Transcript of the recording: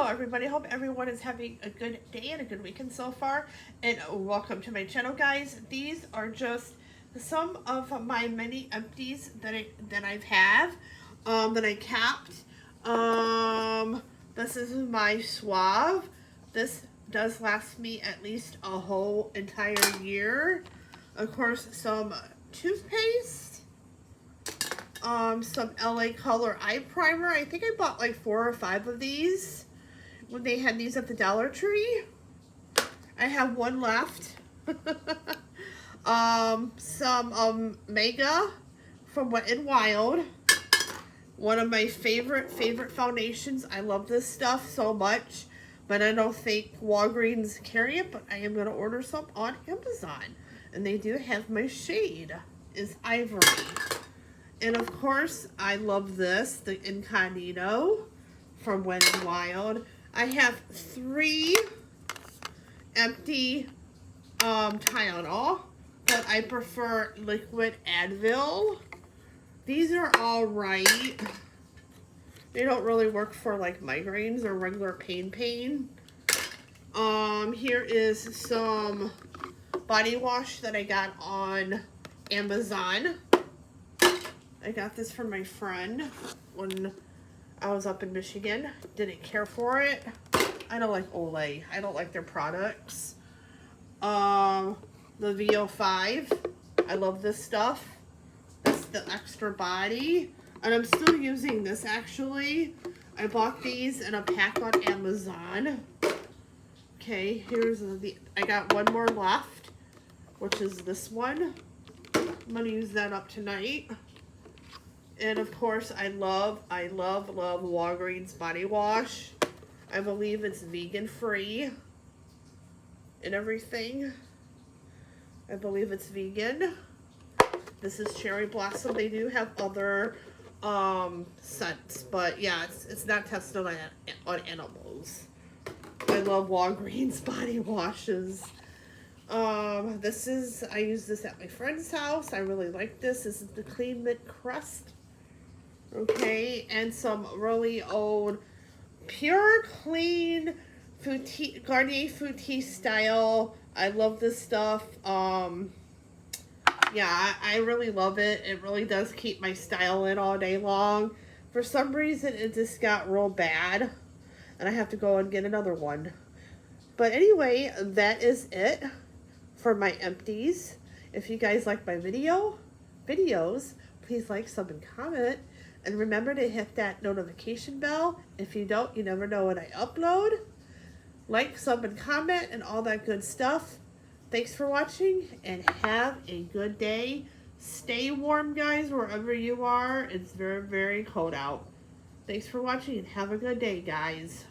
Hello everybody, hope everyone is having a good day and a good weekend so far, and welcome to my channel, guys. These are just some of my many empties that I kept. This is my Suave. This does last me at least a whole entire year. Of course, some toothpaste, some LA Color eye primer. I think I bought like 4 or 5 of these when they had these at the Dollar Tree. I have one left. Some Mega from Wet n Wild. One of my favorite foundations. I love this stuff so much, but I don't think Walgreens carry it, but I am going to order some on Amazon. And they do have my shade is Ivory. And of course, I love this, the Incognito from Wet n Wild. I have 3 empty Tylenol, but I prefer liquid Advil. These are all right. They don't really work for like migraines or regular pain. Here is some body wash that I got on Amazon. I got this from my friend when I was up in Michigan. Didn't care for it. I don't like Olay. I don't like their products. The VO5. I love this stuff. That's the extra body. And I'm still using this actually. I bought these in a pack on Amazon. Okay, here's I got one more left, which is this one. I'm gonna use that up tonight. And of course, I love Walgreens body wash. I believe it's vegan free and everything. I believe it's vegan. This is Cherry Blossom. They do have other scents, but yeah, it's not tested on animals. I love Walgreens body washes. I use this at my friend's house. I really like this. This is the Clean Mint Crust. Okay, and some really old Pure Clean Garnier Fructis style. I love this stuff. Yeah, I really love it. It really does keep my style in all day long. For some reason, it just got real bad, and I have to go and get another one. But anyway, that is it for my empties. If you guys like my videos, please like, sub, and comment. And remember to hit that notification bell. If you don't, you never know when I upload. Like, sub, and comment, and all that good stuff. Thanks for watching, and have a good day. Stay warm, guys, wherever you are. It's very, very cold out. Thanks for watching, and have a good day, guys.